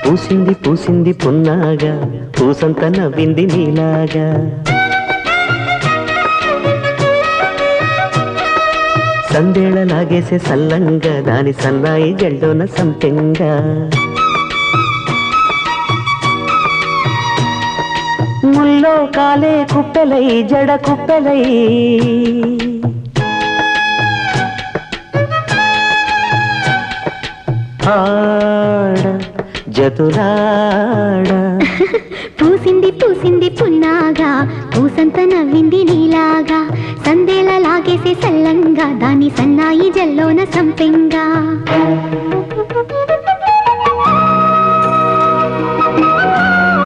పూసింది పూసింది పున్నాగా పూసంత నవ్వింది నీలాగా సందేళ లాగేసే సల్లంగా దాని సన్నాయి జల్లోన సంపెంగా ముల్లో కాలే కుప్పెలై జడ కుప్పెలై ఆడ జతులాడ పూసింది పూసింది పున్నాగా పూసంత నవ్వింది నీలాగా సందేళ లాగేసే సల్లంగా దాని సన్నాయి జల్లోన సంపెంగా